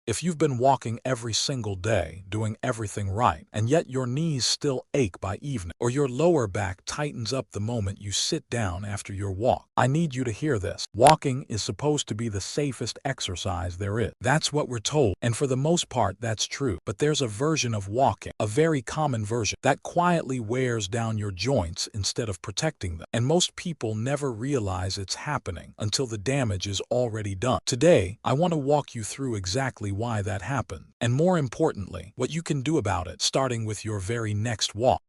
If you've been walking every single day, doing everything right, and yet your knees still ache by evening, or your lower back tightens up the moment you sit down after your walk, I need you to hear this. Walking is supposed to be the safest exercise there is. That's what we're told, and for the most part that's true. But there's a version of walking, a very common version, that quietly wears down your joints instead of protecting them. And most people never realize it's happening until the damage is already done. Today, I want to walk you through exactly why that happened, and more importantly, what you can do about it, starting with your very next walk.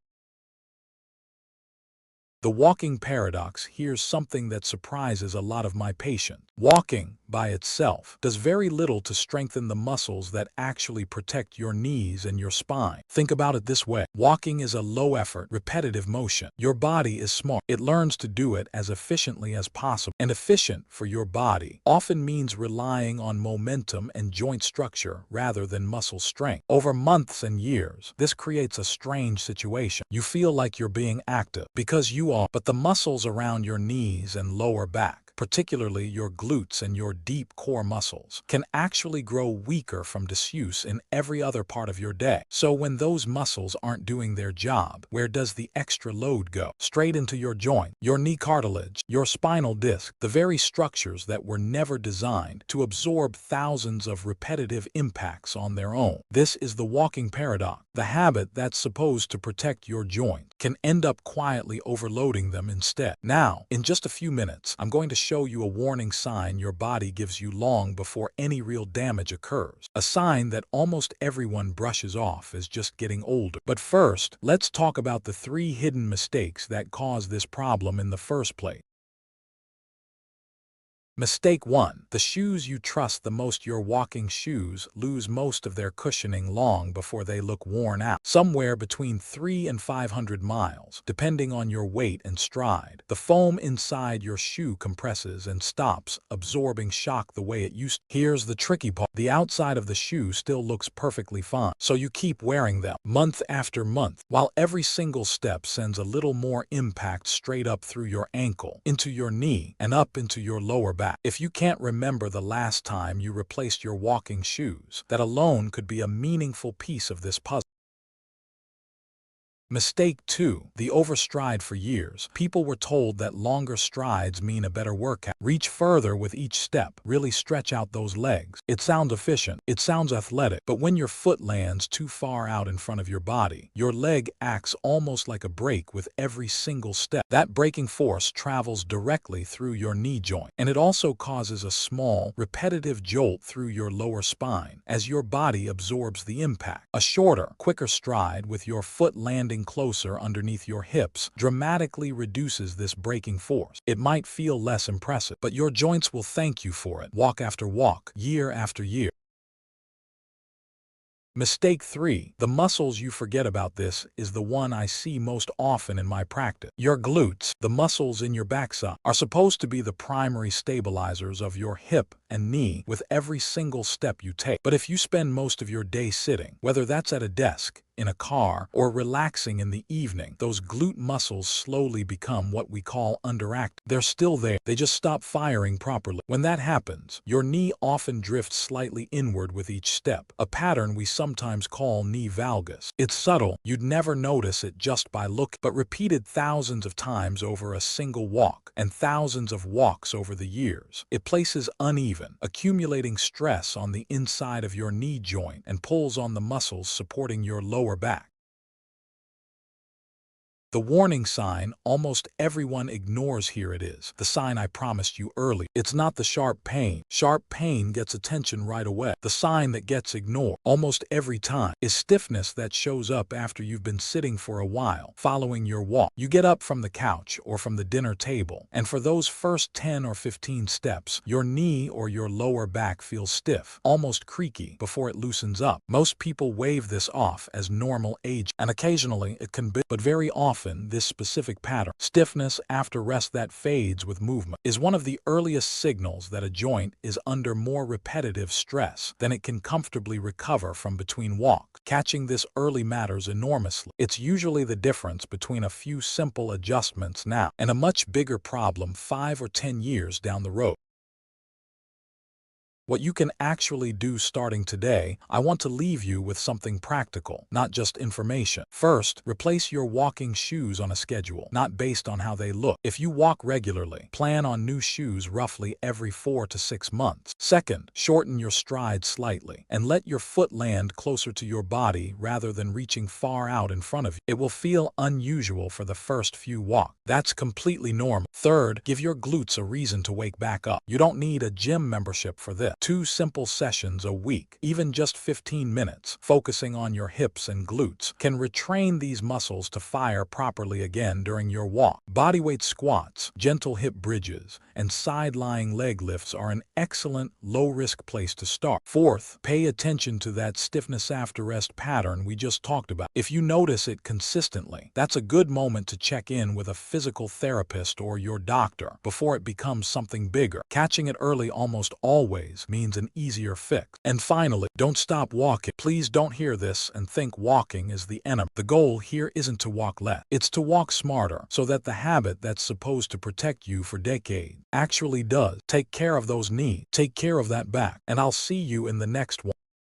The walking paradox. Here's something that surprises a lot of my patients. Walking, by itself, does very little to strengthen the muscles that actually protect your knees and your spine. Think about it this way. Walking is a low-effort, repetitive motion. Your body is smart. It learns to do it as efficiently as possible. And efficient for your body often means relying on momentum and joint structure rather than muscle strength. Over months and years, this creates a strange situation. You feel like you're being active because you are, but the muscles around your knees and lower back, particularly your glutes and your deep core muscles, can actually grow weaker from disuse in every other part of your day. So when those muscles aren't doing their job, where does the extra load go? Straight into your joint, your knee cartilage, your spinal disc, the very structures that were never designed to absorb thousands of repetitive impacts on their own. This is the walking paradox. The habit that's supposed to protect your joint can end up quietly overloading them instead. Now, in just a few minutes, I'm going to show you a warning sign your body gives you long before any real damage occurs. A sign that almost everyone brushes off as just getting older. But first, let's talk about the 3 hidden mistakes that cause this problem in the first place. Mistake 1. The shoes you trust the most. Your walking shoes lose most of their cushioning long before they look worn out. Somewhere between 3 and 500 miles, depending on your weight and stride. The foam inside your shoe compresses and stops absorbing shock the way it used to. Here's the tricky part. The outside of the shoe still looks perfectly fine, so you keep wearing them month after month, while every single step sends a little more impact straight up through your ankle, into your knee, and up into your lower back. If you can't remember the last time you replaced your walking shoes, that alone could be a meaningful piece of this puzzle. Mistake 2. The overstride. For years, people were told that longer strides mean a better workout. Reach further with each step. Really stretch out those legs. It sounds efficient. It sounds athletic. But when your foot lands too far out in front of your body, your leg acts almost like a brake with every single step. That braking force travels directly through your knee joint. And it also causes a small, repetitive jolt through your lower spine as your body absorbs the impact. A shorter, quicker stride with your foot landing closer underneath your hips dramatically reduces this braking force. It might feel less impressive, but your joints will thank you for it, walk after walk, year after year. Mistake 3. The muscles you forget about. This is the one I see most often in my practice. Your glutes, the muscles in your backside, are supposed to be the primary stabilizers of your hip and knee with every single step you take. But if you spend most of your day sitting, whether that's at a desk, in a car, or relaxing in the evening, those glute muscles slowly become what we call underactive. They're still there, they just stop firing properly. When that happens, your knee often drifts slightly inward with each step, a pattern we sometimes call knee valgus. It's subtle, you'd never notice it just by looking, but repeated thousands of times over a single walk, and thousands of walks over the years, it places uneven, accumulating stress on the inside of your knee joint and pulls on the muscles supporting your lower back. The warning sign almost everyone ignores. Here it is, the sign I promised you earlier. It's not the sharp pain. Sharp pain gets attention right away. The sign that gets ignored almost every time is stiffness that shows up after you've been sitting for a while following your walk. You get up from the couch or from the dinner table, and for those first 10 or 15 steps, your knee or your lower back feels stiff, almost creaky, before it loosens up. Most people wave this off as normal age, and occasionally it can be, but very often this specific pattern, stiffness after rest that fades with movement, is one of the earliest signals that a joint is under more repetitive stress than it can comfortably recover from between walks. Catching this early matters enormously. It's usually the difference between a few simple adjustments now and a much bigger problem 5 or 10 years down the road. What you can actually do starting today, I want to leave you with something practical, not just information. First, replace your walking shoes on a schedule, not based on how they look. If you walk regularly, plan on new shoes roughly every 4 to 6 months. Second, shorten your stride slightly and let your foot land closer to your body rather than reaching far out in front of you. It will feel unusual for the first few walks. That's completely normal. Third, give your glutes a reason to wake back up. You don't need a gym membership for this. 2 simple sessions a week, even just 15 minutes, focusing on your hips and glutes, can retrain these muscles to fire properly again during your walk. Bodyweight squats, gentle hip bridges, and side-lying leg lifts are an excellent low-risk place to start. Fourth, pay attention to that stiffness after rest pattern we just talked about. If you notice it consistently, that's a good moment to check in with a physical therapist or your doctor before it becomes something bigger. Catching it early almost always means an easier fix. And finally, don't stop walking. Please don't hear this and think walking is the enemy. The goal here isn't to walk less. It's to walk smarter so that the habit that's supposed to protect you for decades actually does. Take care of those knees. Take care of that back. And I'll see you in the next one.